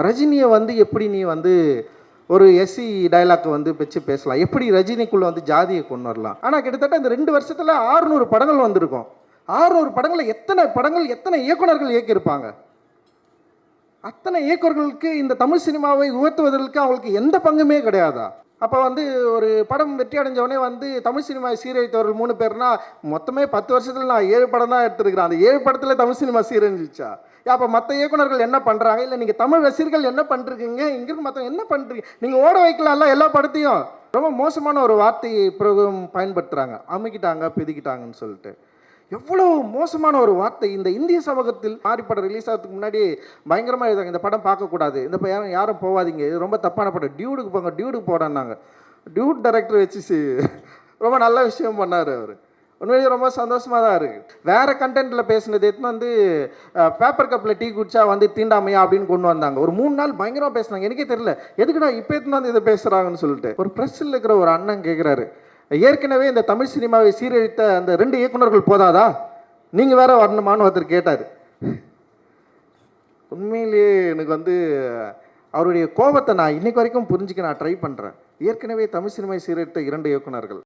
ரஜினியை வந்து எப்படி நீ வந்து ஒரு எஸ்சி டைலாக் வந்து வச்சு பேசலாம், எப்படி ரஜினிக்குள்ளே வந்து ஜாதியை கொண்டு வரலாம். ஆனால் கிட்டத்தட்ட இந்த 2 வருஷத்தில் 600 படங்கள் வந்திருக்கும். 600 படங்களில் எத்தனை படங்கள் எத்தனை இயக்குனர்கள் இயக்கியிருப்பாங்க? அத்தனை இயக்குனர்களுக்கு இந்த தமிழ் சினிமாவை உயர்த்துவதற்கு அவங்களுக்கு எந்த பங்குமே கிடையாதா? அப்போ வந்து ஒரு படம் வெற்றி அடைஞ்சவொடனே வந்து தமிழ் சினிமாவை சீரழித்தவர்கள் 3 பேர்னா மொத்தமே 10 வருஷத்தில் நான் 7 படம் தான் எடுத்துருக்கிறேன். அந்த 7 படத்தில் தமிழ் சினிமா சீரழிஞ்சிச்சா? அப்போ மற்ற இயக்குனர்கள் என்ன பண்ணுறாங்க? இல்லை நீங்கள் தமிழ் ரசிகர்கள் என்ன பண்ணுறீங்க? இங்கிருந்து மற்றவங்க என்ன பண்ணுறீங்க? நீங்கள் ஓட வைக்கலாம்ல எல்லா படத்தையும். ரொம்ப மோசமான ஒரு வார்த்தையை பிரயோகம் பயன்படுத்துகிறாங்க, அமுக்கிட்டாங்க பிதிக்கிட்டாங்கன்னு சொல்லிட்டு. எவ்வளோ மோசமான ஒரு வார்த்தை. இந்த இந்திய சமூகத்தில் மாறி படம் ரிலீஸ் ஆகிறதுக்கு முன்னாடி பயங்கரமாக எழுதாங்க, இந்த படம் பார்க்கக்கூடாது, இந்த படம் யாரும் போகாதீங்க, இது ரொம்ப தப்பான படம், டியூடுக்கு போங்க, டியூடுக்கு போடான்னாங்க. டியூட் டைரக்டர் வச்சு ரொம்ப நல்ல விஷயம் பண்ணார் அவர். உண்மையிலேயே ரொம்ப சந்தோஷமாக தான் இருக்குது. வேறு கண்டென்ட்டில் பேசுனது எடுத்துன்னு வந்து பேப்பர் கப்பில் டீ குடிச்சா வந்து தீண்டாமையா அப்படின்னு கொண்டு வந்தாங்க. ஒரு 3 நாள் பயங்கரமாக பேசுனாங்க. எனக்கே தெரியல எதுக்குடா இப்போ எடுத்துன்னு வந்து இதை பேசுகிறாங்கன்னு சொல்லிட்டு. ஒரு ப்ரெஸ்ஸில் இருக்கிற ஒரு அண்ணன் கேட்குறாரு, ஏற்கனவே இந்த தமிழ் சினிமாவை சீரழித்த அந்த 2 இயக்குனர்கள் போதாதா, நீங்கள் வேற வரணுமான்னு ஒருத்தர் கேட்டார். உண்மையிலேயே எனக்கு வந்து அவருடைய கோபத்தை நான் இன்னைக்கு வரைக்கும் புரிஞ்சுக்க நான் ட்ரை பண்ணுறேன். ஏற்கனவே தமிழ் சினிமாவை சீரழித்த 2 இயக்குனர்கள்